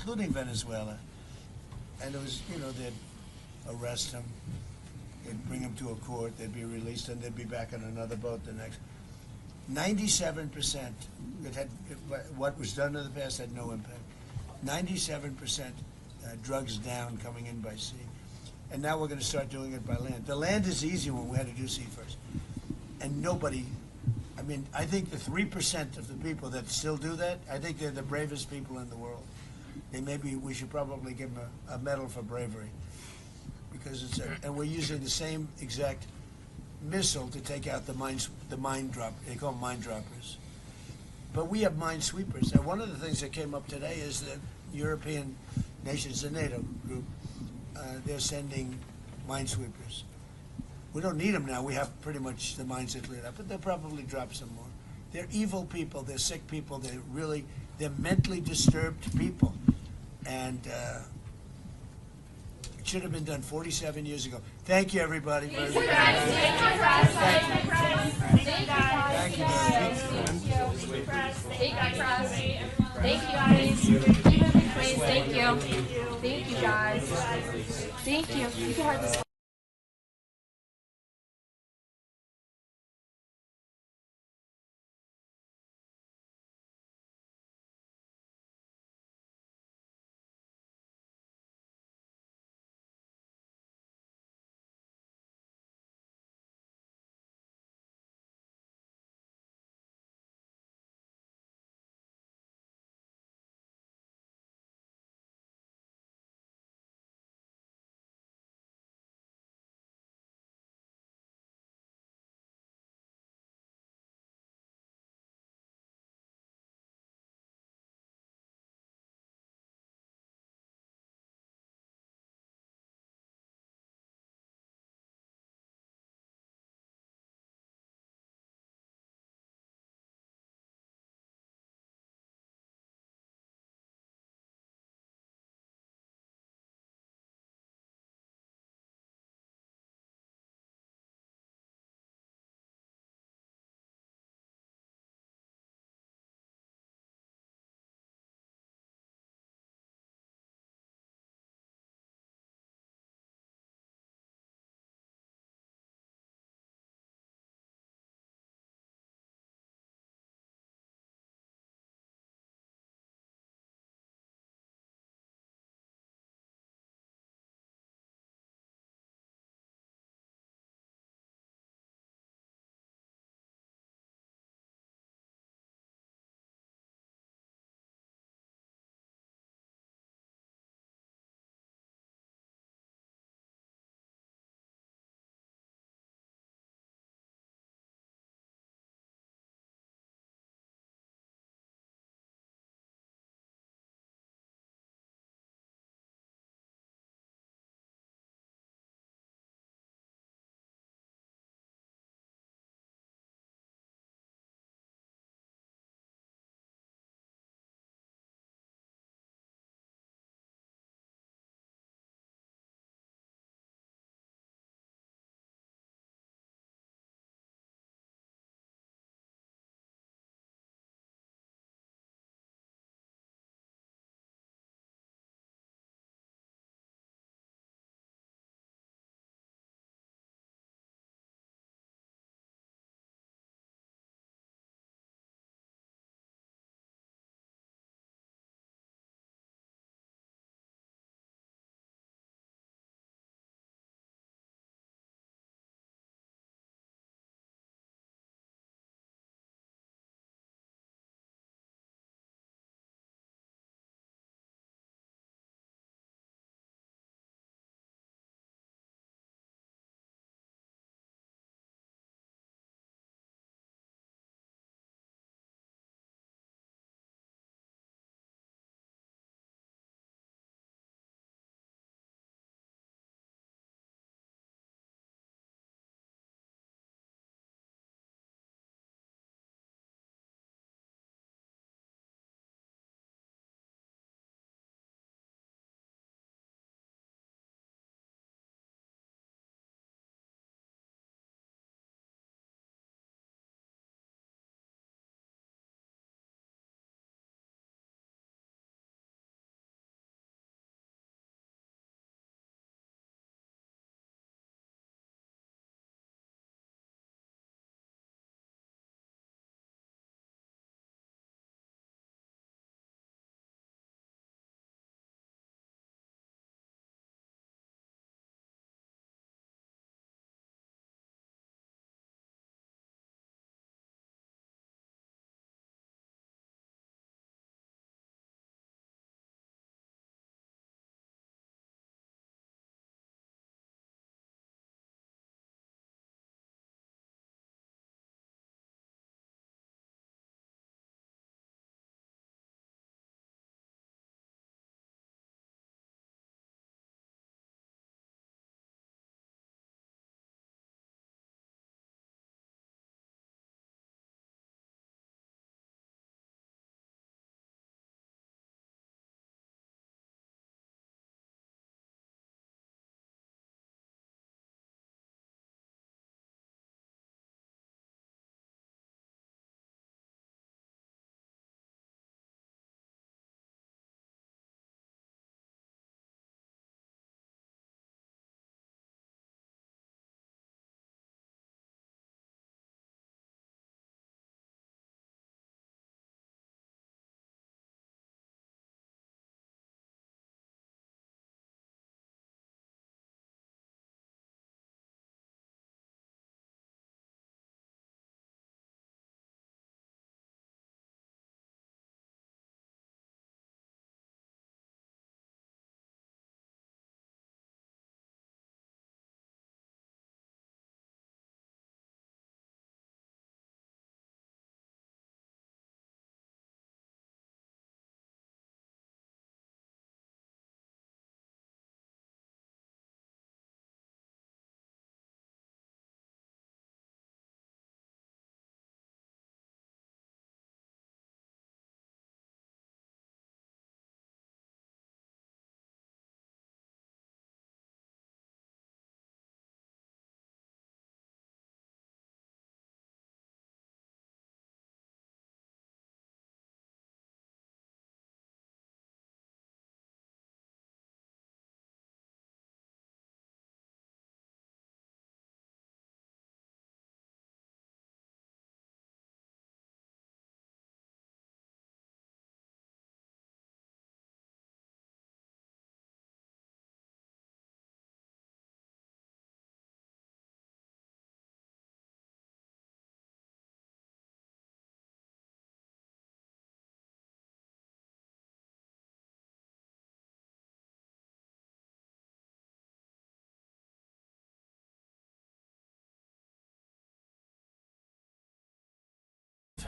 including Venezuela. And it was, you know, they'd arrest them, they'd bring them to a court, they'd be released, and they'd be back on another boat the next. 97%, what was done in the past had no impact. 97% drugs down coming in by sea. And now we're going to start doing it by land. The land is easy when we had to do sea first. And nobody, I mean, I think the 3% of the people that still do that, I think they're the bravest people in the world. We should probably give them a medal for bravery. Because and we're using the same exact missile to take out the mine drop. They call them mine droppers. But we have mine sweepers. And one of the things that came up today is that European nations, the NATO group, they're sending mine sweepers. We don't need them now. We have pretty much the mines that cleared up, but they'll probably drop some more. They're evil people. They're sick people. They're mentally disturbed people. And it should have been done 47 years ago. Thank you, everybody. Thank you, guys. Thank you, guys. Thank you, guys. Keep moving, please. Thank you. Thank you, guys. Thank you. You can have this.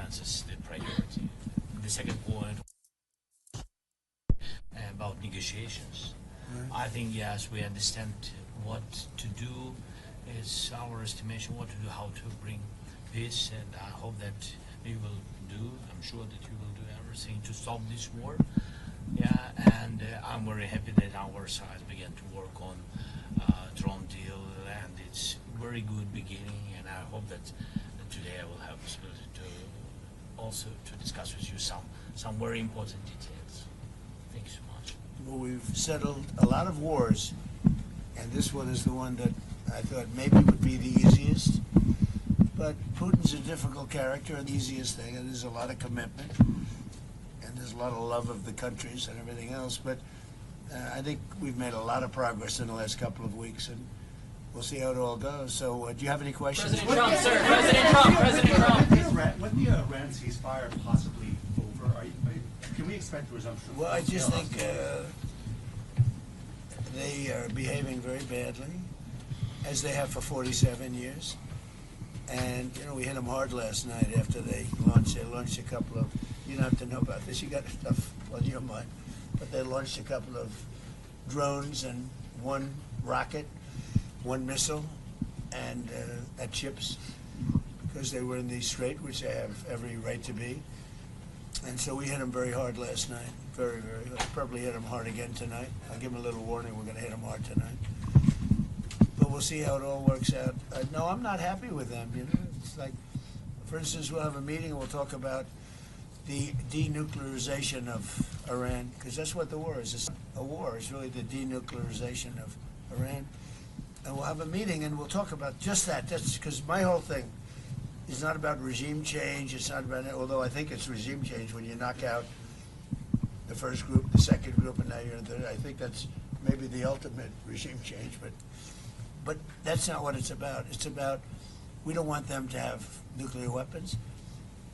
defense is the priority. The second point about negotiations. I think yes, we understand what to do. It's our estimation what to do, how to bring peace, and I hope that we will do. I'm sure that you will do everything to stop this war. Yeah, and I'm very happy that our side began to work on drone deal, and it's very good beginning. And I hope that today I will have possibility to also to discuss with you some very important details. Thank you so much. Well, we've settled a lot of wars, and this one is the one that I thought maybe would be the easiest. But Putin's a difficult character, and the easiest thing, and there's a lot of commitment, and there's a lot of love of the countries and everything else. But I think we've made a lot of progress in the last couple of weeks, and we'll see how it all goes. So, do you have any questions? President Trump, sir. President Trump. President Trump. When the Iran ceasefire possibly over, can we expect a resumption? Well, I just think they are behaving very badly, as they have for 47 years. And, you know, we hit them hard last night after they launched a couple of, you don't have to know about this, you got stuff on your mind, but they launched a couple of drones and one rocket, one missile, and at ships, because they were in the strait, which they have every right to be. And so we hit them very hard last night, very, very hard. Probably hit them hard again tonight. I'll give them a little warning, we're going to hit them hard tonight. But we'll see how it all works out. No, I'm not happy with them. You know, it's like, for instance, we'll have a meeting and we'll talk about the denuclearization of Iran, because that's what the war is. It's a war. It's really the denuclearization of Iran. And we'll have a meeting and we'll talk about just that. That's because my whole thing is not about regime change. It's not about, although I think it's regime change when you knock out the first group, the second group, and now you're in the third. I think that's maybe the ultimate regime change, but that's not what it's about. It's about, we don't want them to have nuclear weapons,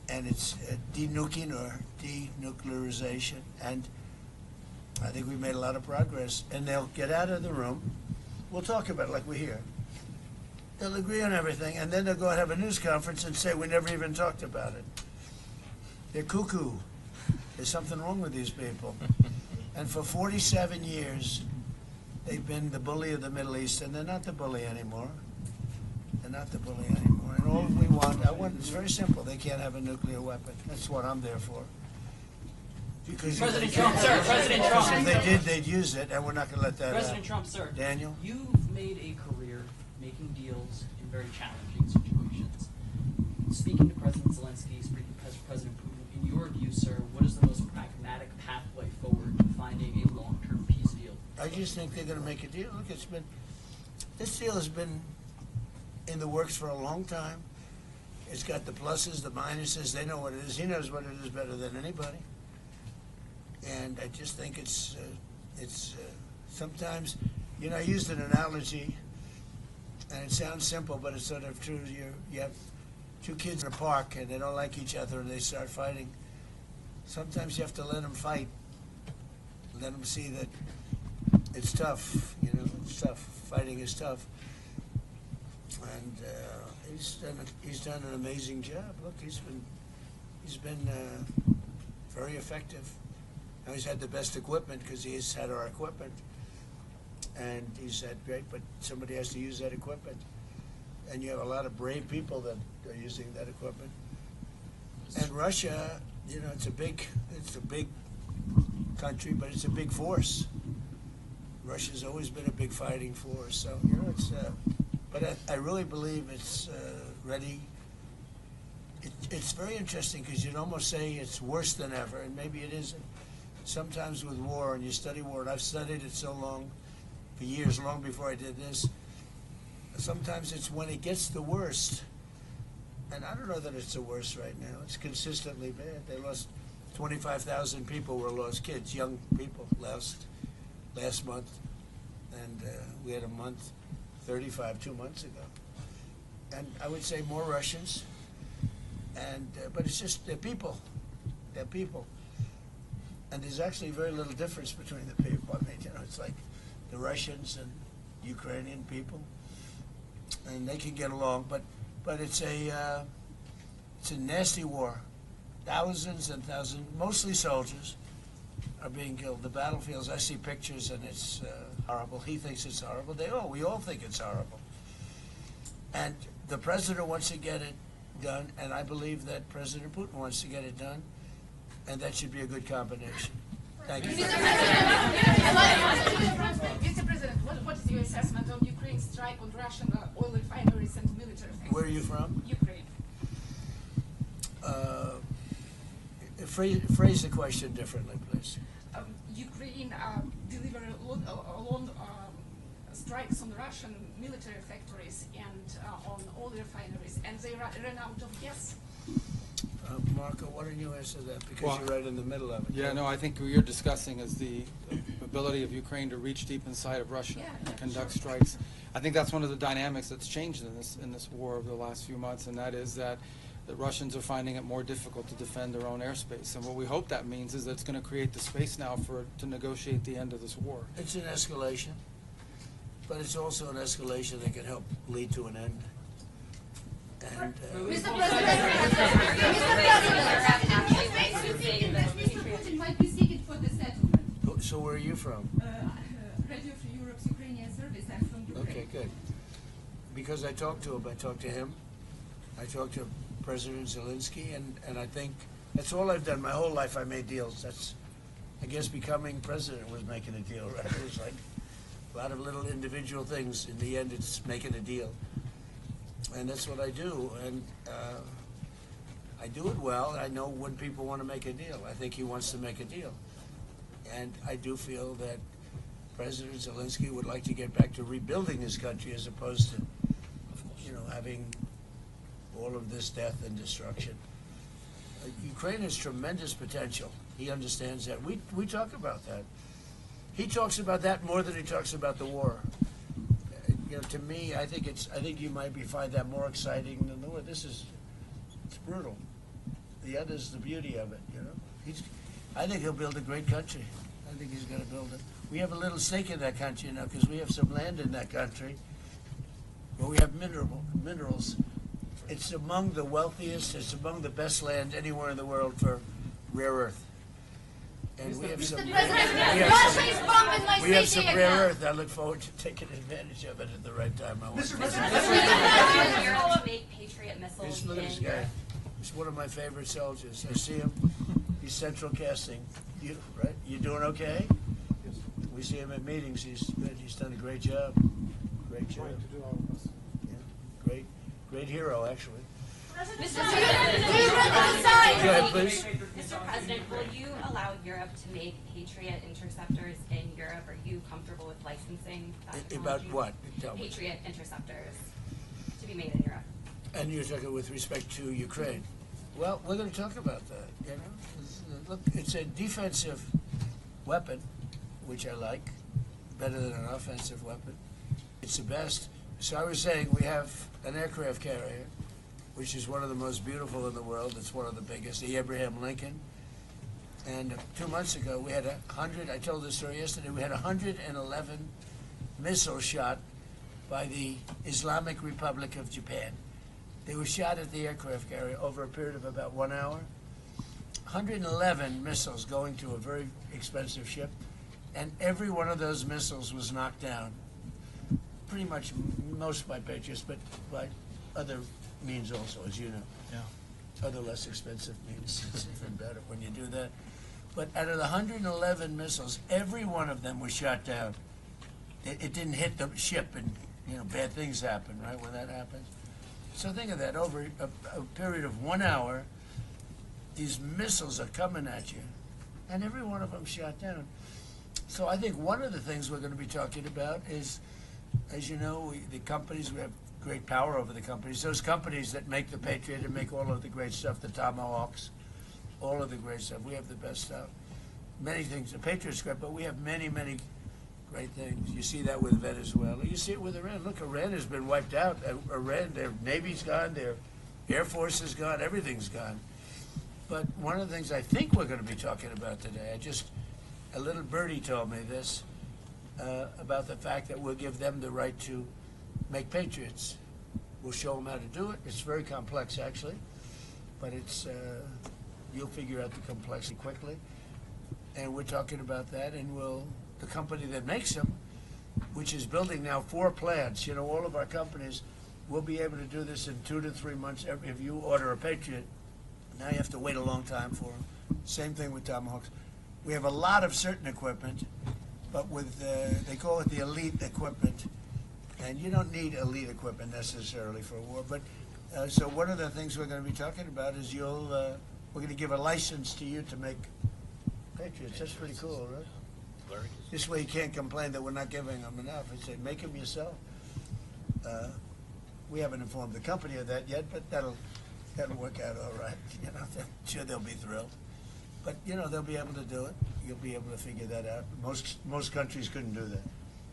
and it's denuking or denuclearization, and I think we've made a lot of progress, and they'll get out of the room. We'll talk about it like we're here. They'll agree on everything, and then they'll go and have a news conference and say, we never even talked about it. They're cuckoo. There's something wrong with these people. And for 47 years, they've been the bully of the Middle East, and they're not the bully anymore. They're not the bully anymore. And all we want, it's very simple. They can't have a nuclear weapon. That's what I'm there for. Because President Trump, sir. President Trump. If they did, they'd use it, and we're not going to let that President happen. Trump, sir. Daniel? You've made a career making deals in very challenging situations. Speaking to President Zelensky, speaking to President Putin, in your view, sir, what is the most pragmatic pathway forward to finding a long-term peace deal? I just think they're going to make a deal. Look, this deal has been in the works for a long time. It's got the pluses, the minuses. They know what it is. He knows what it is better than anybody. And I just think it's sometimes, you know, I used an analogy, and it sounds simple, but it's sort of true. You have two kids in a park, and they don't like each other, and they start fighting. Sometimes you have to let them fight. Let them see that it's tough, you know, it's tough. Fighting is tough. And he's done an amazing job. Look, he's been very effective. Now he's had the best equipment because he's had our equipment, and he's had great. But somebody has to use that equipment, and you have a lot of brave people that are using that equipment. And Russia, you know, it's a big country, but it's a big force. Russia's always been a big fighting force, so you know it's. But I really believe it's ready. It's very interesting because you'd almost say it's worse than ever, and maybe it isn't. Sometimes with war, and you study war, and I've studied it so long, for years, long before I did this, sometimes it's when it gets the worst. And I don't know that it's the worst right now. It's consistently bad. They lost 25,000 people were lost, kids, young people, last month. And we had a month, 35 2 months ago. And I would say more Russians. And but it's just, they're people. They're people. And there's actually very little difference between the people. I mean, you know, it's like the Russians and Ukrainian people, and they can get along. But it's a nasty war. thousands and thousands, mostly soldiers, are being killed. The battlefields, I see pictures and it's horrible. He thinks it's horrible. We all think it's horrible. And the president wants to get it done, and I believe that President Putin wants to get it done, and that should be a good combination. Thank you. Mr. President, what is your assessment of Ukraine's strike on Russian oil refineries and military things? Where are you from? Ukraine. Phrase the question differently, please. Ukraine delivered long strikes on Russian military factories and on oil refineries, and they ran out of gas. Marco, why don't you answer that? Because you're right in the middle of it. Yeah, no, I think what you're discussing is the ability of Ukraine to reach deep inside of Russia and conduct strikes. I think that's one of the dynamics that's changed in this war over the last few months, and that is that the Russians are finding it more difficult to defend their own airspace. And what we hope that means is that it's going to create the space now to negotiate the end of this war. It's an escalation, but it's also an escalation that can help lead to an end. And, Mr. Putin might be seeking for the settlement. so where are you from? Radio Free Europe's Ukrainian service. I'm from Ukraine. Okay, good. Because I talked to him. I talked to him. I talked to President Zelenskiy, and I think that's all I've done. My whole life I made deals. That's, I guess, becoming president was making a deal, right? It was like a lot of little individual things. In the end, it's making a deal. And that's what I do. And I do it well. I know when people want to make a deal. I think he wants to make a deal. And I do feel that President Zelensky would like to get back to rebuilding his country as opposed to, having all of this death and destruction. Ukraine has tremendous potential. He understands that. We talk about that. He talks about that more than he talks about the war. To me, I think you might find that more exciting than the war. It's brutal. The other is the beauty of it. I think he'll build a great country. I think he's going to build it. We have a little stake in that country now because we have some land in that country, but we have minerals. It's among the wealthiest. It's among the best land anywhere in the world for rare earth. And we have some. We have some rare earth. I look forward to taking advantage of it at the right time. Mr. President, Europe to make Patriot missiles Look at this in guy. Europe. He's one of my favorite soldiers. I see him. He's central casting. Right? You doing okay? We see him at meetings. He's good. He's done a great job. Great job. Yeah. Great hero, actually. Mr. Go ahead, please. Mr. President, will you allow Europe to make Patriot interceptors in Europe? Are you comfortable with licensing that About technology? what? Tell me. Patriot interceptors to be made in Europe. And you're talking with respect to Ukraine. Well, we're going to talk about that. Look, it's a defensive weapon, which I like, better than an offensive weapon. It's the best. So I was saying we have an aircraft carrier, which is one of the most beautiful in the world. It's one of the biggest, the Abraham Lincoln. And 2 months ago, we had 100, I told this story yesterday, we had 111 missiles shot by the Islamic Republic of Japan. They were shot at the aircraft carrier over a period of about 1 hour. 111 missiles going to a very expensive ship, and every one of those missiles was knocked down. Pretty much most by Patriots, but by other means also, as you know. Yeah. Other less expensive means. It's even better when you do that. But out of the 111 missiles, every one of them was shot down. It didn't hit the ship, and bad things happen, right, when that happens. So think of that, over a period of 1 hour, these missiles are coming at you, and every one of them shot down. So I think one of the things we're going to be talking about is, as you know, the companies, we have great power over the companies. Those companies that make the Patriot and make all of the great stuff, the Tomahawks, all of the great stuff. We have the best stuff. Many things. The Patriot's great, but we have many, many great things. You see that with Venezuela. You see it with Iran. Look, Iran has been wiped out. Iran, their Navy's gone, their Air Force is gone, everything's gone. But one of the things I think we're going to be talking about today, a little birdie told me this, about the fact that we'll give them the right to make Patriots. We'll show them how to do it. It's very complex, actually, but it's, you'll figure out the complexity quickly. And we're talking about that, and the company that makes them, which is building now 4 plants, all of our companies will be able to do this in 2 to 3 months. If you order a Patriot, now you have to wait a long time for them. Same thing with Tomahawks. We have a lot of certain equipment, but with they call it the elite equipment, and you don't need elite equipment necessarily for a war. But so one of the things we're going to be talking about is we're going to give a license to you to make Patriots. That's pretty cool, right? This way you can't complain that we're not giving them enough. I say, make them yourself. We haven't informed the company of that yet, but that'll work out all right. I'm sure they'll be thrilled. But they'll be able to do it. You'll be able to figure that out. Most countries couldn't do that.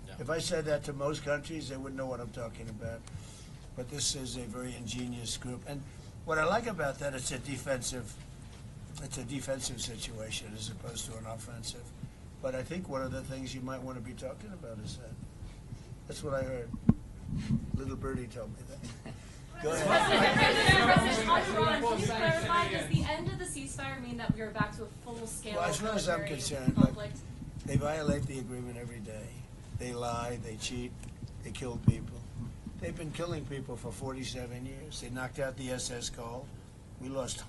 No. If I said that to most countries, they wouldn't know what I'm talking about. But this is a very ingenious group, and what I like about that, it's a defensive situation as opposed to an offensive. But I think one of the things you might want to be talking about is that. That's what I heard. Little birdie told me that. Go ahead. On Iran, can you clarify, does the end of the ceasefire mean that we are back to a full-scale Well, as far as I'm concerned, conflict? they violate the agreement every day. They lie, they cheat, they kill people. They've been killing people for 47 years. They knocked out the SS Cole. We lost,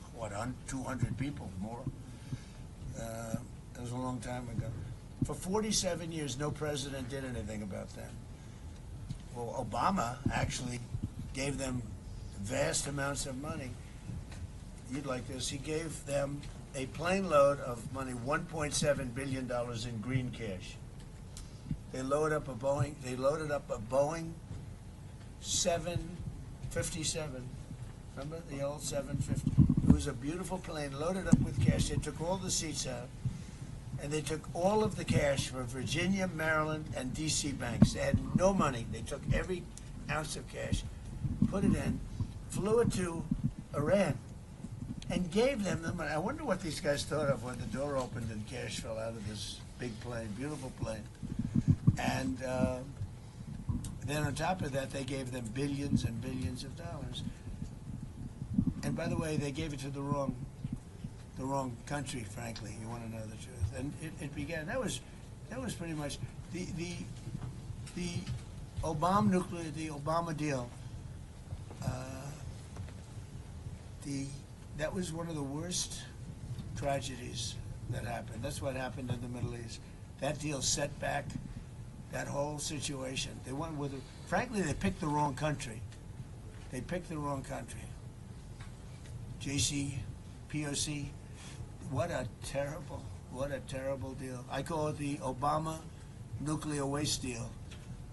200 people more. That was a long time ago. For 47 years, no president did anything about that. Well, Obama actually gave them vast amounts of money. You'd like this. He gave them a plane load of money, $1.7 billion in green cash. They loaded up a Boeing 757. Remember the old 750? It was a beautiful plane loaded up with cash. They took all the seats out, and they took all of the cash from Virginia, Maryland, and D.C. banks. They had no money. They took every ounce of cash, put it in, flew it to Iran, and gave them the money. I wonder what these guys thought of when the door opened and cash fell out of this big plane, beautiful plane. And then on top of that, they gave them billions and billions of dollars. And by the way, they gave it to the wrong country, frankly. You want to know the truth. And it began. That was pretty much the Obama deal. That was one of the worst tragedies that happened. That's what happened in the Middle East. That deal set back that whole situation. They went with it. Frankly, they picked the wrong country. They picked the wrong country. POC. What a terrible deal. I call it the Obama nuclear waste deal,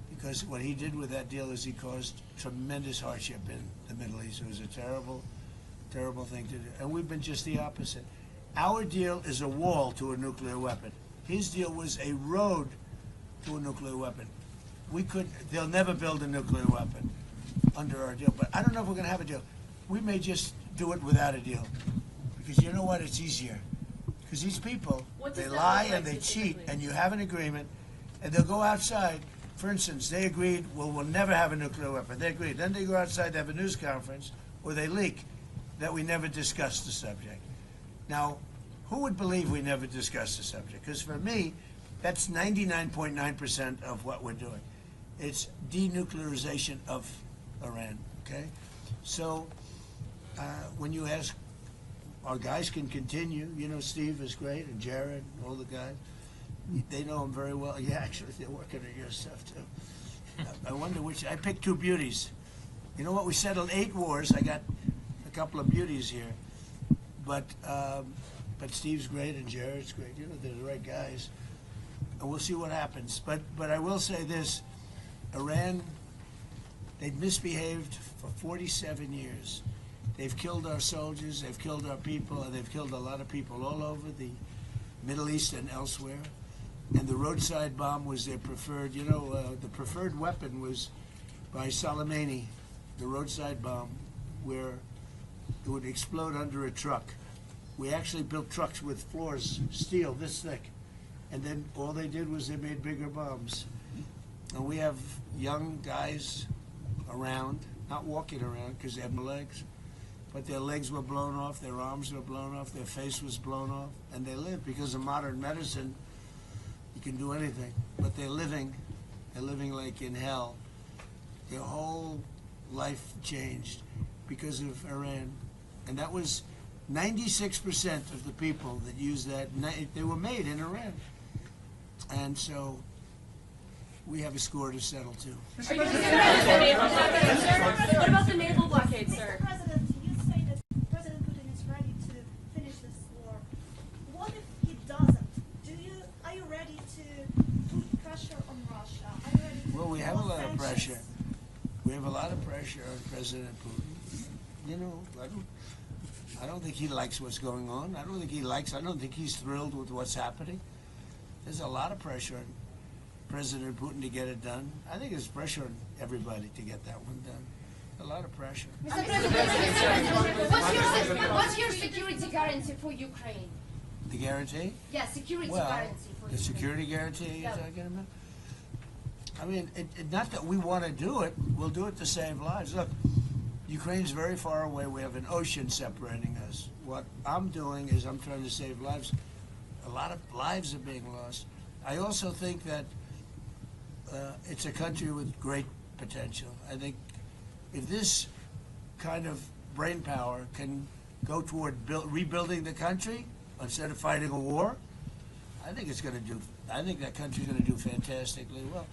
because what he did with that deal is he caused tremendous hardship in the Middle East. It was a terrible, terrible thing to do. And we've been just the opposite. Our deal is a wall to a nuclear weapon. His deal was a road to a nuclear weapon. They'll never build a nuclear weapon under our deal, but I don't know if we're going to have a deal. We may just do it without a deal, because you know what? It's easier. Because these people, they lie and they cheat, and you have an agreement, and they'll go outside. For instance, they agreed, well, we'll never have a nuclear weapon. They agreed. Then they go outside to have a news conference, or they leak that we never discussed the subject. Now, who would believe we never discussed the subject? Because for me, that's 99.9% of what we're doing. It's denuclearization of Iran, okay? So when you ask, our guys can continue. You know, Steve is great, and Jared, and all the guys. They know him very well. Yeah, actually, they're working on your stuff, too. I wonder which. I picked 2 beauties. You know what? We settled 8 wars. I got a couple of beauties here. But Steve's great, and Jared's great. You know, they're the right guys. And we'll see what happens. But I will say this. Iran, they've misbehaved for 47 years. They've killed our soldiers, they've killed our people, and they've killed a lot of people all over the Middle East and elsewhere. And the roadside bomb was their preferred, the preferred weapon was by Soleimani, the roadside bomb, where it would explode under a truck. We actually built trucks with floors, steel this thick. And then all they did was they made bigger bombs. And we have young guys around, not walking around because they have no legs, but their legs were blown off, their arms were blown off, their face was blown off, and they lived. Because of modern medicine, you can do anything, but they're living like in hell. Their whole life changed because of Iran. And that was 96% of the people that used that, they were made in Iran. And so we have a score to settle too. What about the naval blockade, sir? Mr. President, you say that President Putin is ready to finish this war. What if he doesn't? Are you ready to put pressure on Russia? Are you ready to Well, we have a lot of sanctions? pressure. We have a lot of pressure on President Putin. You know, I don't think he likes what's going on. I don't think he's thrilled with what's happening. There's a lot of pressure on President Putin to get it done. I think there's pressure on everybody to get that one done. A lot of pressure. Mr. President, what's your security guarantee for Ukraine? The guarantee? Yeah, security Well, guarantee for the Ukraine. security guarantee you're Yeah. talking about? I mean, not that we want to do it. We'll do it to save lives. Look, Ukraine's very far away. We have an ocean separating us. What I'm doing is I'm trying to save lives. A lot of lives are being lost. I also think that it's a country with great potential. I think if this kind of brain power can go toward rebuilding the country instead of fighting a war, I think that country's going to do fantastically well.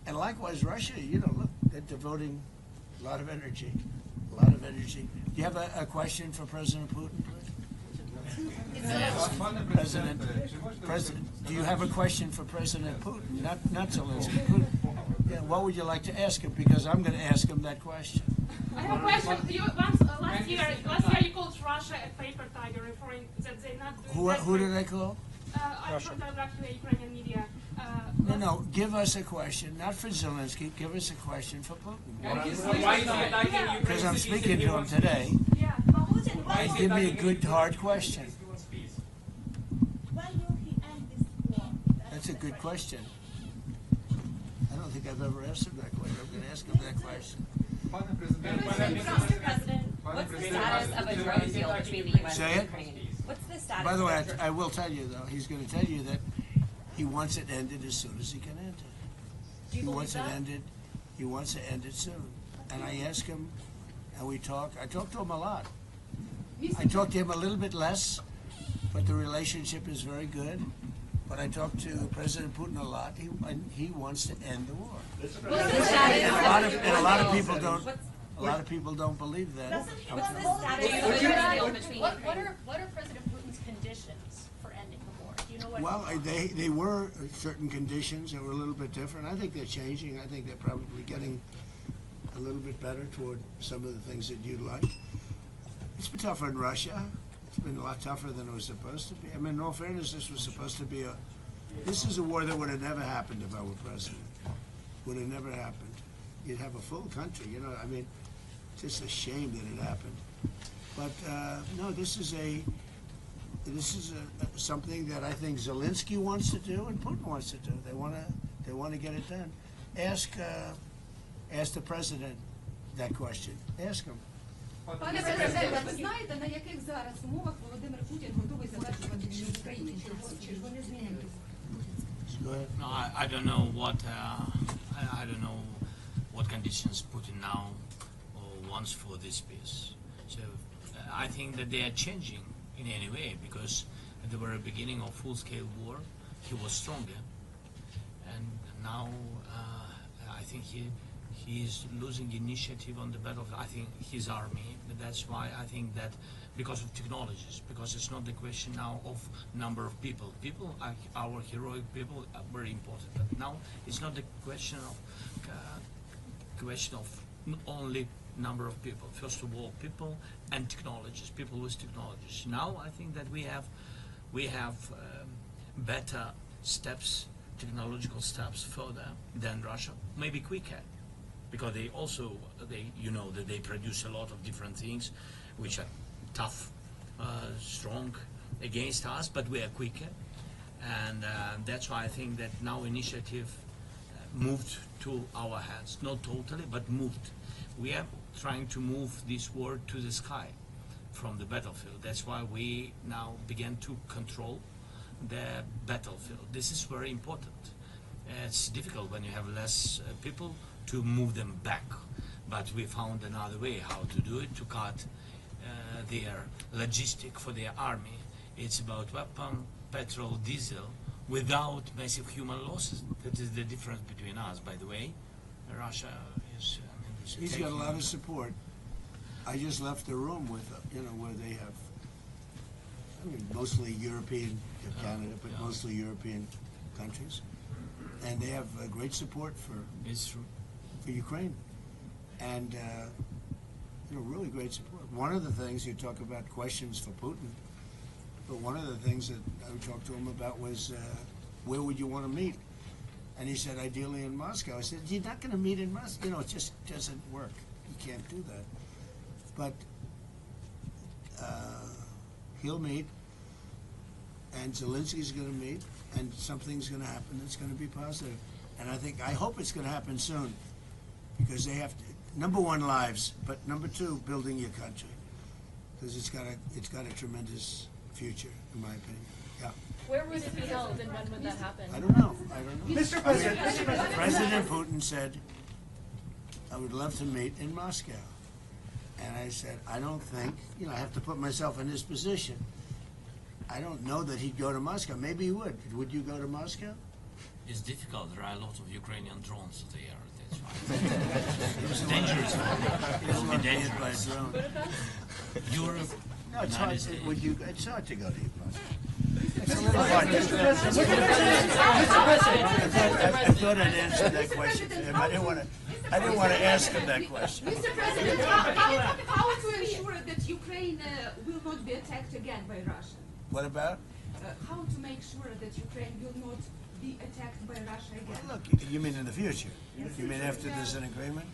And likewise, Russia, you know, look, they're devoting a lot of energy. Do you have a question for President Putin, please? President, do you have a question for President Putin? Not Zelensky, Putin. Yeah, what would you like to ask him? Because I'm going to ask him that question. I have a question. Last year you called Russia a paper tiger, referring that they're not doing Who did I call? I heard that back to the Ukrainian media. No, give us a question, not for Zelensky, give us a question for Putin. Because I'm speaking to him today. Yeah. Give me a good, hard question. When will he end this war? That's a good question. I don't think I've ever asked him that question. I'm going to ask him that question. Mr. President, what's the status of a drone deal between the U.S. Say and it? Ukraine? What's the status? By the way, of the I will tell you, though, he's going to tell you that he wants it ended as soon as he can end it. He wants it ended. He wants to end it soon. And I ask him, and we talk. I talk to him a lot. I talk to him a little bit less, but the relationship is very good. But I talk to President Putin a lot. He wants to end the war. And a lot of people don't. A lot of people don't believe that. What's the status of a drone deal between What Ukraine? are President Putin's conditions for ending the war? Do you know what? Well, they were certain conditions that were a little bit different. I think they're changing. I think they're probably getting a little bit better toward some of the things that you'd like. It's been tougher in Russia. It's been a lot tougher than it was supposed to be. I mean, in all fairness, this was supposed to be this is a war that would have never happened if I were president. Would have never happened. You'd have a full country, you know. I mean, it's just a shame that it happened. But no, this is something that I think Zelensky wants to do and Putin wants to do. They want to get it done. Ask the president that question. Ask him. Пане президенте, ви знаєте, на яких зараз умовах Володимир Путін готовий завершувати війну в Україні? Чи ж вони змінились? Go ahead. No, I don't know what I don't know what conditions Putin now wants for this peace. So I think that they are changing in any way, because at the very beginning of full-scale war, he was stronger, and now I think he is losing initiative on the battlefield. I think his army, but that's why I think that because of technologies, because it's not the question now of number of people. People, our heroic people, are very important. But now it's not the question of not only number of people. First of all, people and technologies. People with technologies. Now I think that we have better steps, technological steps further than Russia, maybe quicker. Because you know that they produce a lot of different things which are tough, strong against us, but we are quicker. And that's why I think that now initiative moved to our hands. Not totally, but moved. We are trying to move this war to the sky. from the battlefield. That's why we now begin to control the battlefield. This is very important. It's difficult when you have less people to move them back, but we found another way how to do it, to cut their logistic for their army. It's about weapon, petrol, diesel, without massive human losses. That is the difference between us, by the way. Russia is, He's got a lot of support. I just left the room with, where they have, mostly European, Canada, but mostly European countries. And they have great support for Ukraine. And, really great support. One of the things, you talk about questions for Putin, but one of the things that I talked to him about was, where would you want to meet? And he said, ideally in Moscow. I said, you're not going to meet in Moscow. It just doesn't work. You can't do that. But he'll meet, and Zelensky's going to meet, and something's going to happen that's going to be positive. And I hope it's going to happen soon, because they have to, number one, lives, but number two, building your country, because it's got a tremendous future, in my opinion. Yeah. Where would it be held, and when would that happen? I don't know. Mr. President, President Putin said, I would love to meet in Moscow. And I said, I don't think, I have to put myself in his position. I don't know that he'd go to Moscow. Maybe he would. Would you go to Moscow? It's difficult. There are a lot of Ukrainian drones there. That's why. It's dangerous. It will be dangerous. Europe. No, it's hard. It's hard to go to Moscow. It's a little hard. I thought I'd answer that question to him. I didn't want to ask him that question. Mr. President, how to ensure that Ukraine will not be attacked again by Russia? What about? How to make sure that Ukraine will not be attacked by Russia again? Look, you mean in the future? You mean after there's an agreement?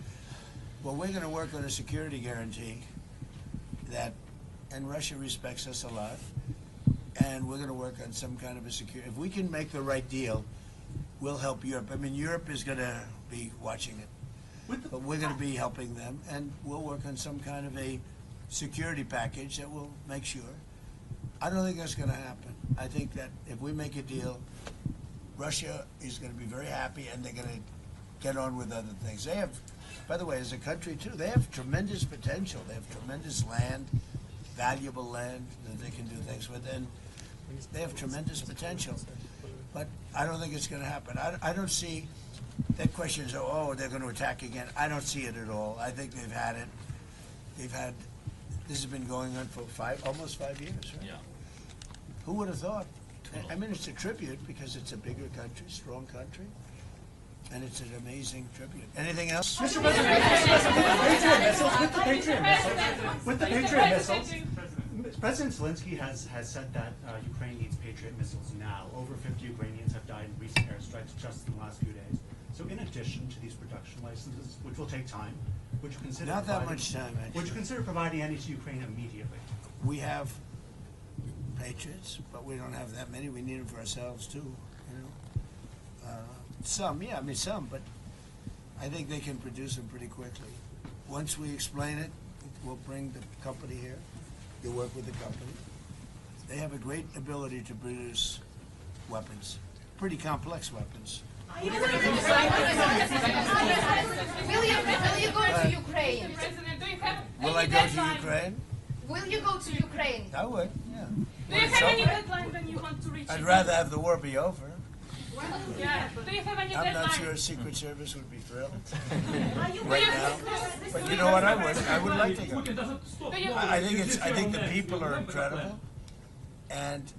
Well, we're going to work on a security guarantee that, and Russia respects us a lot, and we're going to work on some kind of a security. If we can make the right deal, we'll help Europe. I mean, Europe is going to be watching it, but we're going to be helping them, and we'll work on some kind of a security package that will make sure. I don't think that's going to happen. I think that if we make a deal, Russia is going to be very happy, and they're going to get on with other things. They have, by the way, as a country too, they have tremendous potential. They have tremendous land, valuable land that they can do things with, and they have tremendous potential. But I don't think it's going to happen. I don't see that question is, oh, they're going to attack again. I don't see it at all. I think they've had it. This has been going on for almost 5 years, right? Yeah. Who would have thought? I mean, it's a tribute because it's a bigger country, strong country, and it's an amazing tribute. Anything else? Mr. President, with the Patriot missiles, President Zelensky has said that Ukraine needs Patriot missiles now. Over 50 Ukrainians have died in recent airstrikes just in the last few days. So in addition to these production licenses, which will take time, would you consider Not that much time, actually. Would you consider providing any to Ukraine immediately? We have Patriots, but we don't have that many. We need them for ourselves too. Some, yeah, I mean some, but I think they can produce them pretty quickly. Once we explain it, we'll bring the company here. You'll work with the company. They have a great ability to produce weapons, pretty complex weapons. Will you go to Ukraine? Will I go to Ukraine? Will you go to Ukraine? I would, yeah. Do you have any deadline when you want to reach I'd it? rather have the war be over. Yeah. Do you have any I'm deadline? not sure Secret Service would be thrilled Are you right now. But you know what? I would like to go. Do you I think the people are incredible, and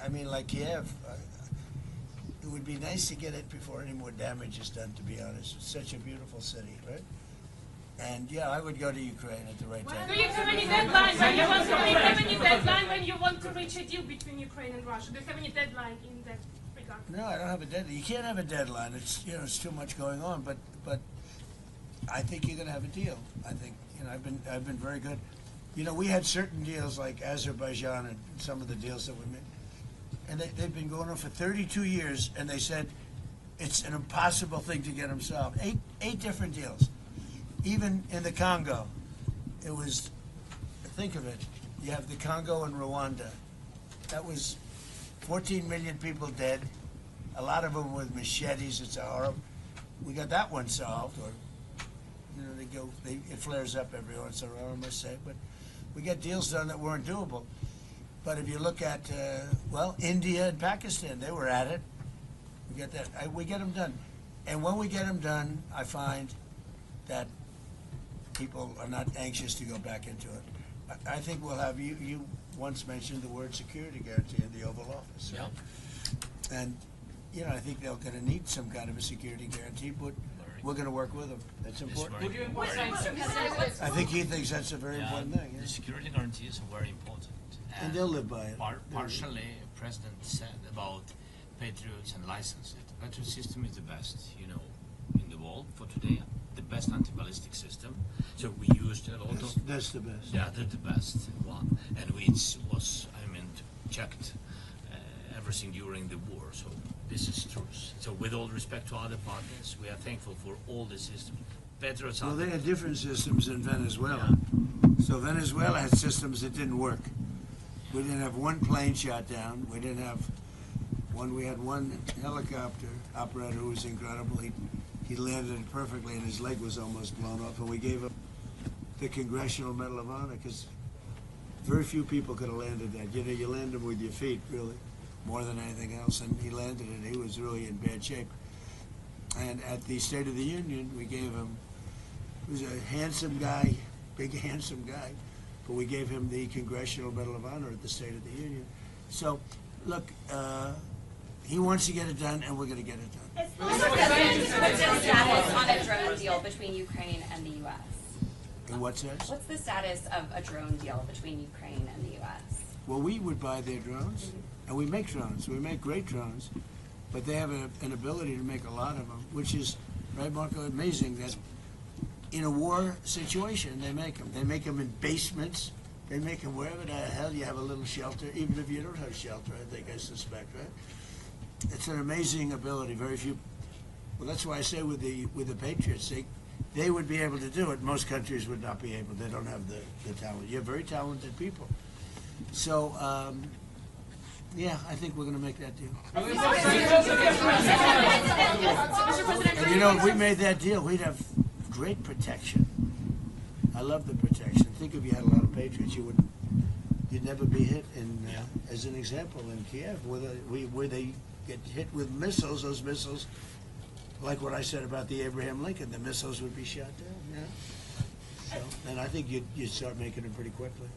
I mean, like Kiev, it would be nice to get it before any more damage is done. To be honest, it's such a beautiful city, right? And yeah, I would go to Ukraine at the right time. Do you have any deadline when you want to reach? Have any deadline when you want to reach a deal between Ukraine and Russia? Do you have any deadline in that regard? No, I don't have a deadline. You can't have a deadline. It's it's too much going on. But I think you're going to have a deal. I think I've been very good. We had certain deals like Azerbaijan and some of the deals that we made, and they've been going on for 32 years. And they said it's an impossible thing to get them solved. Eight different deals. Even in the Congo, it was, think of it, You have the Congo and Rwanda. That was 14 million people dead. A lot of them with machetes. It's a horrible. We got that one solved, or it flares up every once in a while, I must say. But we got deals done that weren't doable. But if you look at India and Pakistan, they were at it. We get that. We get them done, and when we get them done, I find that people are not anxious to go back into it. I think we'll have you once mentioned the word security guarantee in the Oval Office. Yeah. And, I think they're going to need some kind of a security guarantee, but we're going to work with them. That's important. I think he thinks that's a very important thing. The security guarantees are very important. And they'll live by it. Partially, President said about Patriots and license it. The Patriot system is the best, in the world for today. The best anti-ballistic system. So we used a lot of. That's the best. Yeah, that's the best one, and checked everything during the war. So this is true. So with all respect to other partners, we are thankful for all the systems. Patriots. Well, they had different systems in Venezuela. So Venezuela had systems that didn't work. We didn't have one plane shot down. We didn't have one. We had one helicopter operator who was incredible. He landed it perfectly, and his leg was almost blown off. And we gave him the Congressional Medal of Honor because very few people could have landed that. You land them with your feet, really, more than anything else. And he landed it. He was really in bad shape. And at the State of the Union, we gave him. He was a handsome guy, big handsome guy. But we gave him the Congressional Medal of Honor at the State of the Union. So, look, he wants to get it done, and we're going to get it done. What's the status on a drone deal between Ukraine and the U.S.? In what sense? What's the status of a drone deal between Ukraine and the U.S.? Well, we would buy their drones, and we make drones. We make great drones, but they have an ability to make a lot of them, which is, right, Marco, amazing that in a war situation, they make them. They make them in basements. They make them wherever the hell you have a little shelter, even if you don't have shelter, I suspect, right? It's an amazing ability. Very few. Well, that's why I say with the Patriots, they would be able to do it. Most countries would not be able. They don't have the talent. You have very talented people. So, yeah, I think we're going to make that deal. And if we made that deal, we'd have great protection. I love the protection. Think if you had a lot of Patriots, you'd never be hit. As an example, in Kiev, where they get hit with missiles, those missiles, like what I said about the Abraham Lincoln, the missiles would be shot down. Yeah. So, and I think you'd start making them pretty quickly.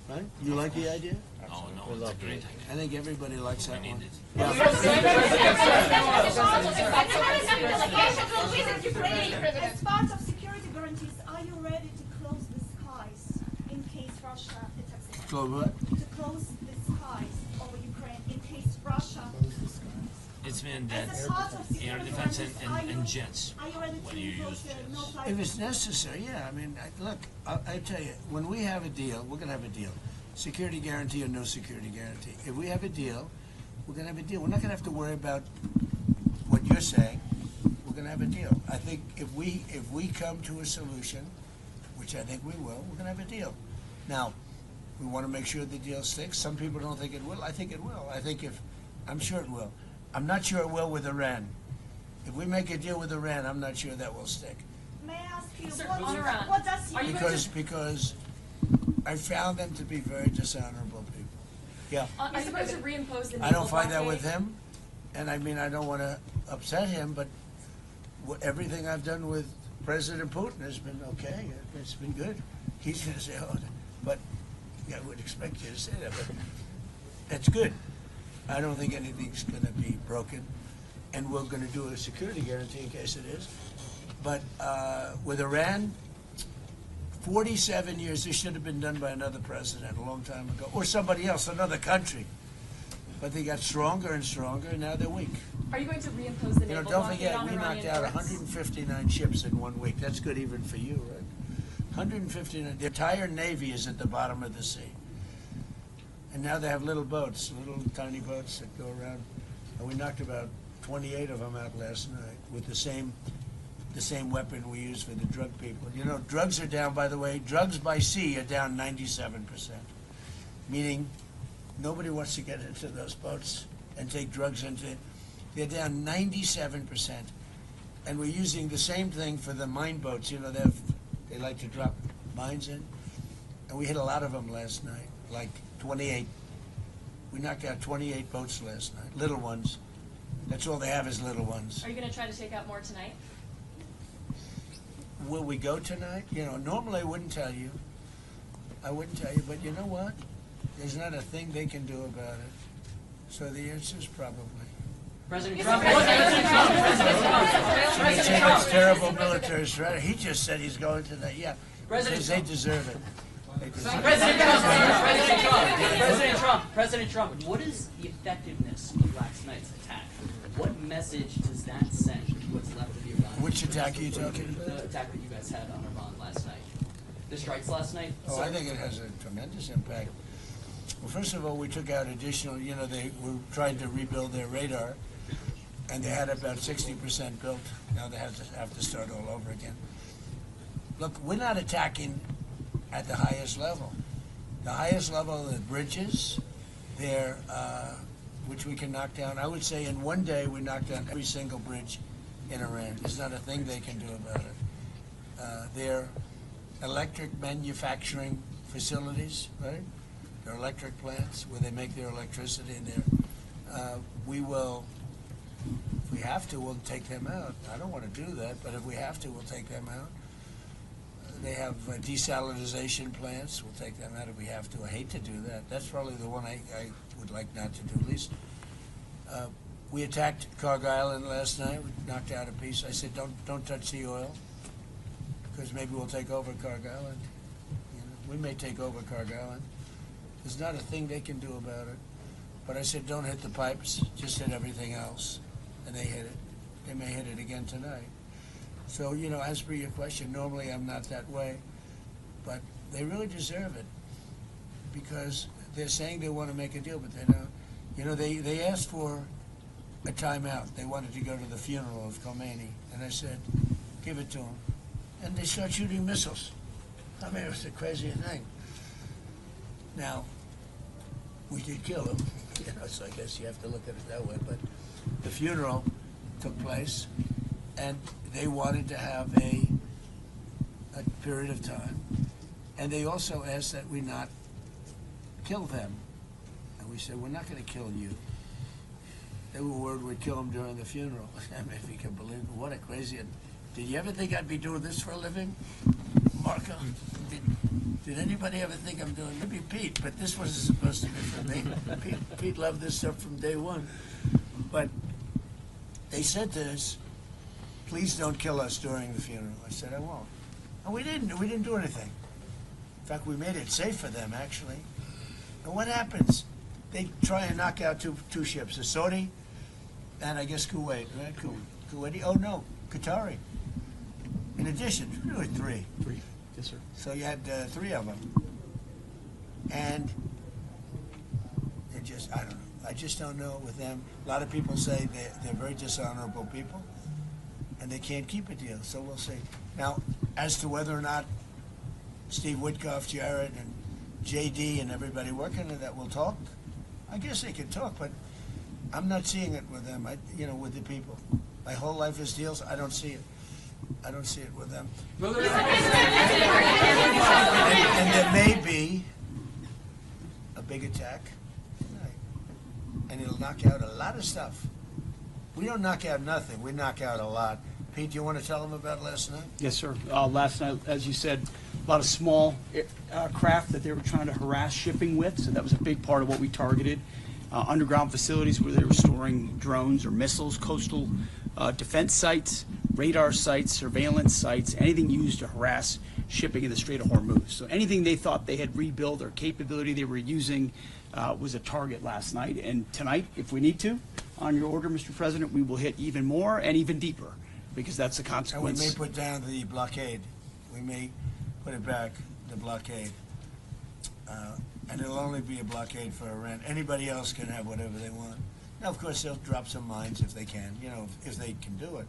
Right? You like the idea? Oh no, it's a great idea. I think everybody likes that one. As part of security guarantees, are you ready to close the skies in case Russia attacks Ukraine? Close what? To close the skies over Ukraine in case Russia. It's meant that As a part of air security defense guarantees, and jets. Are you ready When to you impose use a jets. no-fly? If it's necessary, yeah. I mean, look, I tell you, when we have a deal, we're going to have a deal. Security guarantee or no security guarantee. If we have a deal, we're going to have a deal. We're not going to have to worry about what you're saying. We're going to have a deal. I think if we come to a solution, which I think we will, we're going to have a deal. Now, we want to make sure the deal sticks. Some people don't think it will. I think it will. I'm sure it will. I'm not sure it will with Iran. If we make a deal with Iran, I'm not sure that will stick. May I ask you, Sir, what does you Because I found them to be very dishonorable people. Yeah. Are you going to reimpose the I don't find that with him, and I mean, I don't want to upset him, but everything I've done with President Putin has been okay. It's been good. He's going to say, oh, but I would expect you to say that, but that's good. I don't think anything's going to be broken, and we're going to do a security guarantee in case it is. But with Iran, 47 years, this should have been done by another president a long time ago, or somebody else, another country. But they got stronger and stronger, and now they're weak. Are you going to reimpose the naval Don't blockade forget, on we knocked Iranian out ports? 159 ships in 1 week. That's good even for you, right? 159. The entire Navy is at the bottom of the sea. And now they have little boats, little tiny boats that go around. And we knocked about 28 of them out last night with the same weapon we use for the drug people. You know, drugs are down, by the way. Drugs by sea are down 97%. meaning nobody wants to get into those boats and take drugs into it. They're down 97%. And we're using the same thing for the mine boats. You know, they like to drop mines in. And we hit a lot of them last night, like 28. We knocked out 28 boats last night, little ones. That's all they have is little ones. Are you going to try to take out more tonight? Will we go tonight? You know, normally I wouldn't tell you. I wouldn't tell you, but you know what? There's not a thing they can do about it. So the answer is probably. President Trump. It's terrible military strategy. He just said he's going to that. Yeah, because they deserve it. President Trump, what is the effectiveness of last night's attack? What message does that send to what's left of Iran? Which attack are you talking about? The attack that you guys had on Iran last night. The strikes last night? Oh, I think it has a tremendous impact. Well, first of all, we took out additional, you know, they were trying to rebuild their radar, and they had about 60% built. Now they have to start all over again. Look, we're not attacking at the highest level. The highest level are the bridges, which we can knock down. I would say in one day we knocked down every single bridge in Iran. There's not a thing they can do about it. Their electric manufacturing facilities, right? Their electric plants where they make their electricity in there. We will, if we have to, we'll take them out. I don't want to do that, but if we have to, we'll take them out. They have desalinization plants. We'll take them out if we have to. I hate to do that. That's probably the one I would like not to do, at least. We attacked Carg Island last night. We knocked out a piece. I said, don't touch the oil, because maybe we'll take over Carg Island. You know, we may take over Carg Island. There's not a thing they can do about it. But I said, don't hit the pipes, just hit everything else. And they hit it. They may hit it again tonight. So, you know, as per your question, normally I'm not that way. But they really deserve it, because they're saying they want to make a deal, but they don't. You know, they asked for a timeout. They wanted to go to the funeral of Khomeini. And I said, give it to them. And they start shooting missiles. I mean, it was the craziest thing. Now, we did kill him, you know, so I guess you have to look at it that way. But the funeral took place, and they wanted to have a period of time. And they also asked that we not kill them. And we said, we're not going to kill you. They were worried we'd kill them during the funeral. I mean, if you can believe it, what a crazy... Did you ever think I'd be doing this for a living, Marco? Did anybody ever think I'm doing? Maybe Pete, but this wasn't supposed to be for me. Pete loved this stuff from day one. But they said to us, please don't kill us during the funeral. I said, I won't. And we didn't. We didn't do anything. In fact, we made it safe for them, actually. And what happens? They try and knock out two ships, the Saudi and I guess Kuwait, right? Kuwaiti? Oh, no, Qatari. In addition, there were three. Three, yes, sir. So you had three of them. And they just, I don't know. I just don't know with them. A lot of people say they're very dishonorable people, and they can't keep a deal, so we'll see. Now, as to whether or not Steve Witkoff, Jared, and JD and everybody working on that will talk, I guess they can talk, but I'm not seeing it with them, with the people. My whole life is deals, I don't see it. I don't see it with them. And there may be a big attack tonight, and it'll knock out a lot of stuff. We don't knock out nothing, we knock out a lot. Pete, do you want to tell them about last night? Yes, sir. Last night, as you said, a lot of small craft that they were trying to harass shipping with, so that was a big part of what we targeted. Underground facilities where they were storing drones or missiles, coastal defense sites, radar sites, surveillance sites, anything used to harass shipping in the Strait of Hormuz. So anything they thought they had rebuilt or capability they were using was a target last night. And tonight, if we need to, on your order, Mr. President, we will hit even more and even deeper, because that's the consequence. And we may put down the blockade. We may put it back, the blockade. And it'll only be a blockade for Iran. Anybody else can have whatever they want. Now, of course, they'll drop some mines if they can, if they can do it.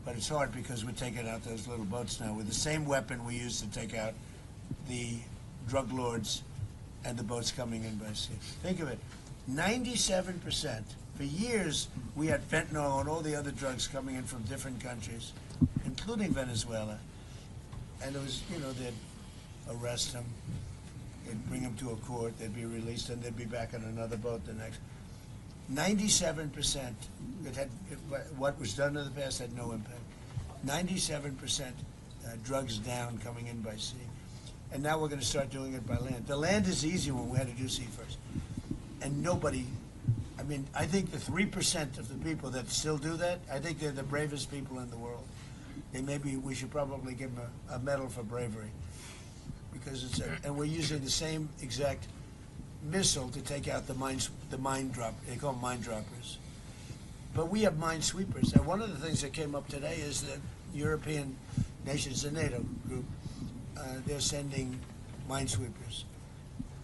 But it's hard because we're taking out those little boats now with the same weapon we used to take out the drug lords and the boats coming in by sea. Think of it, 97%. For years, we had fentanyl and all the other drugs coming in from different countries, including Venezuela. And it was, they'd arrest them, they'd bring them to a court, they'd be released, and they'd be back on another boat the next. 97%. What was done in the past had no impact. 97% drugs down coming in by sea. And now we're going to start doing it by land. The land is easy when we had to do sea first. And nobody, I think the 3% of the people that still do that, I think they're the bravest people in the world. We should probably give them a medal for bravery. Because and we're using the same exact missile to take out the mine drop. They call them mine droppers. But we have mine sweepers. And one of the things that came up today is that European nations, the NATO group, they're sending mine sweepers.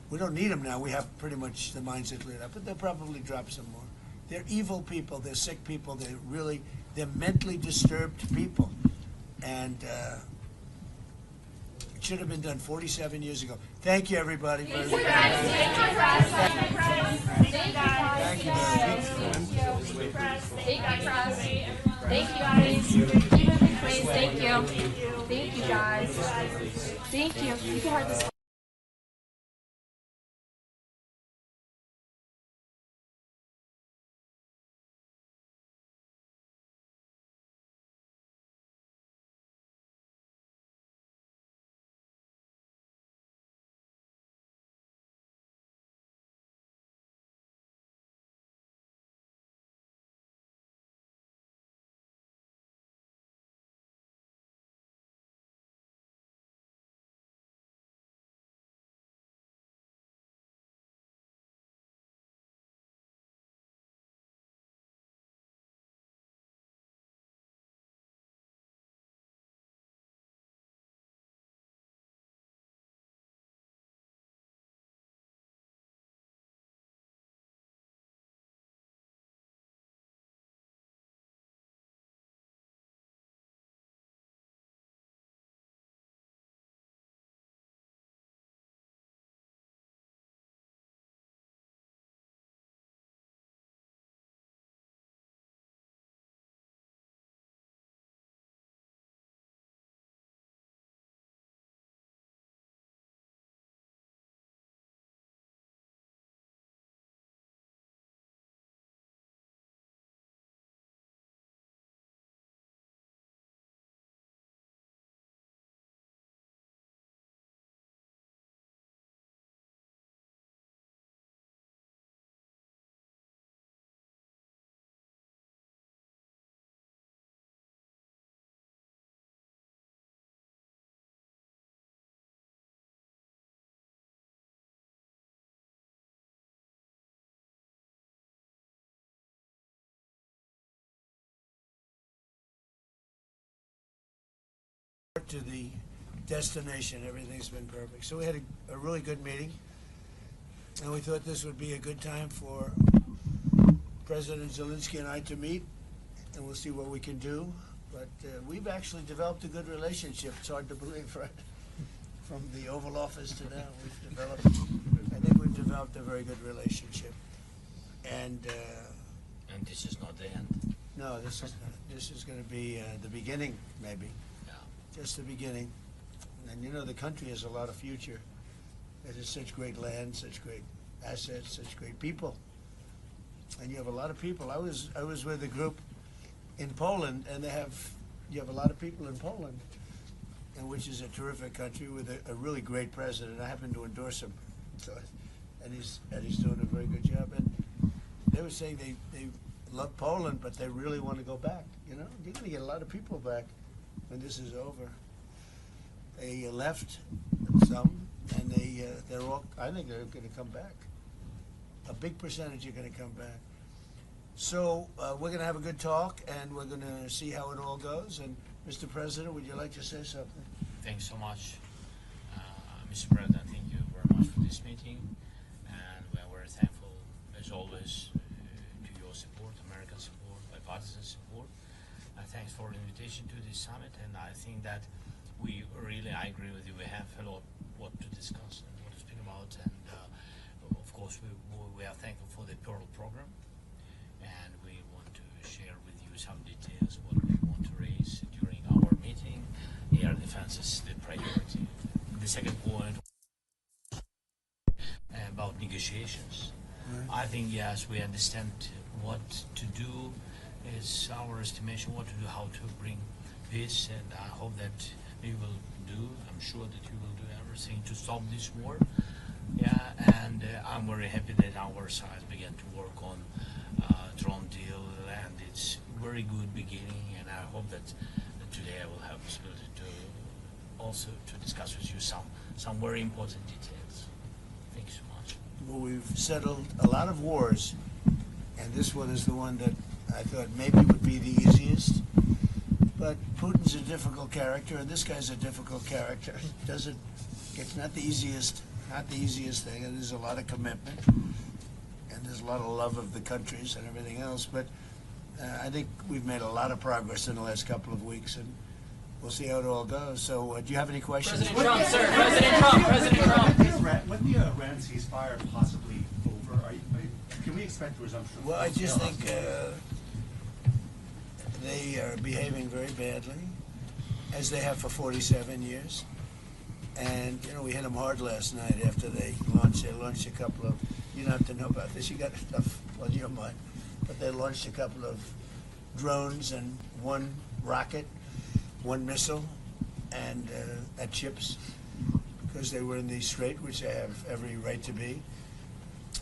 We don't need them now. We have pretty much the mines that lit up, but they'll probably drop some more. They're evil people. They're sick people. They're mentally disturbed people. And it should have been done 47 years ago. Thank you, everybody. Thank you. Thank you, guys. Keep it in place. Thank you. Thank you, guys. Thank you. You can have this. To the destination, everything's been perfect. So we had a really good meeting, and we thought this would be a good time for President Zelensky and I to meet, and we'll see what we can do. But we've actually developed a good relationship. It's hard to believe, right? From the Oval Office to now, I think we've developed a very good relationship. And this is not the end. No, this is going to be the beginning, maybe. Just the beginning. And the country has a lot of future. It has such great land, such great assets, such great people. And you have a lot of people. I was with a group in Poland, and you have a lot of people in Poland, and which is a terrific country with a really great president. I happen to endorse him, and he's doing a very good job. And they were saying they love Poland, but they really want to go back. You're going to get a lot of people back when this is over. They left some, and they're all, I think they're going to come back. A big percentage are going to come back. So we're going to have a good talk, and we're going to see how it all goes. And Mr. President, would you like to say something? Thanks so much, Mr. President. Thank you very much for this meeting, and we're very thankful, as always, to your support, American support, bipartisan support. Thanks for the invitation to this summit, and I think that I agree with you, we have a lot what to discuss and what to speak about. about, and of course we are thankful for the Pearl program, and we want to share with you some details what we want to raise during our meeting. Air defense is the priority. The second point about negotiations. I think yes, we understand what to do. Is our estimation what to do, how to bring peace, and I hope that we will do. I'm sure that you will do everything to stop this war. Yeah, and I'm very happy that our side began to work on drone deal, and it's very good beginning. And I hope that today I will have possibility to also to discuss with you some very important details. Thank you so much. Well, we've settled a lot of wars, and this one is the one that I thought maybe would be the easiest. But Putin's a difficult character, and this guy's a difficult character. It's not the easiest thing, and there's a lot of commitment, and there's a lot of love of the countries and everything else. But I think we've made a lot of progress in the last couple of weeks, and we'll see how it all goes. So, do you have any questions? President Trump, sir. President Trump. With the Iran ceasefire possibly over, can we expect a resumption? Well, I just think they are behaving very badly, as they have for 47 years. And, you know, we hit them hard last night after they launched a couple of, you don't have to know about this, you got stuff on your mind, but they launched a couple of drones and one rocket, one missile, and at ships, because they were in the strait, which they have every right to be.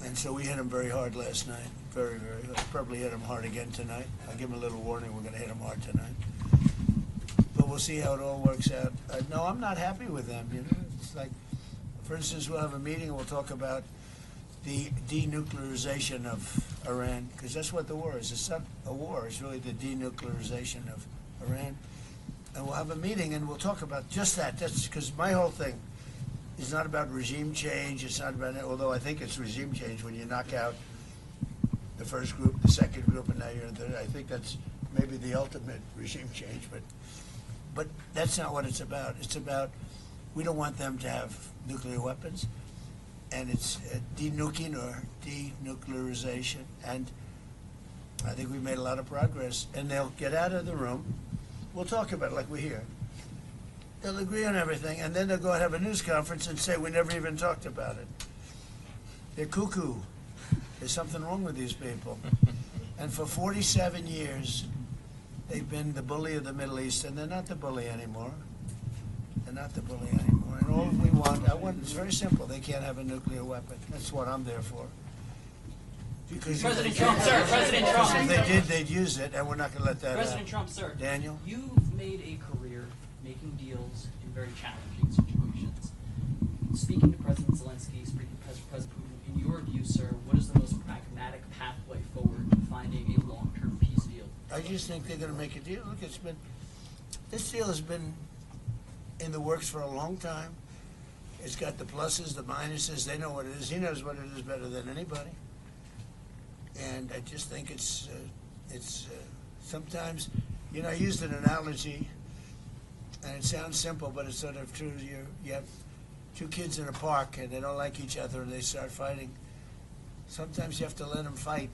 And so we hit them very hard last night, very, very hard. Probably hit them hard again tonight. I'll give them a little warning, we're going to hit them hard tonight. But we'll see how it all works out. No, I'm not happy with them, you know. It's like, for instance, we'll have a meeting and we'll talk about the denuclearization of Iran, because that's what the war is. It's not a war, it's really the denuclearization of Iran. And we'll have a meeting and we'll talk about just that. That's because my whole thing is not about regime change. It's not about, although I think it's regime change when you knock out the first group, the second group, and now you're in the third. I think that's maybe the ultimate regime change, but that's not what it's about. It's about, we don't want them to have nuclear weapons, and it's denuking or denuclearization, and I think we've made a lot of progress, and they'll get out of the room. We'll talk about it like we're here. They'll agree on everything, and then they'll go and have a news conference and say, we never even talked about it. They're cuckoo. There's something wrong with these people. And for 47 years, they've been the bully of the Middle East, and they're not the bully anymore. They're not the bully anymore. And all we want, it's very simple. They can't have a nuclear weapon. That's what I'm there for. Because President Trump, sir. President Trump. If they did, they'd use it, and we're not going to let that President Trump, sir. Daniel? You've made a career making deals in very challenging situations. Speaking to President Zelensky, speaking to President Putin, in your view, sir, what is the most pragmatic pathway forward to finding a long-term peace deal? I just think they're going to make a deal. Look, this deal has been in the works for a long time. It's got the pluses, the minuses. They know what it is. He knows what it is better than anybody. And I just think it's sometimes, you know, I used an analogy, and it sounds simple, but it's sort of true. You have two kids in a park, and they don't like each other, and they start fighting. Sometimes you have to let them fight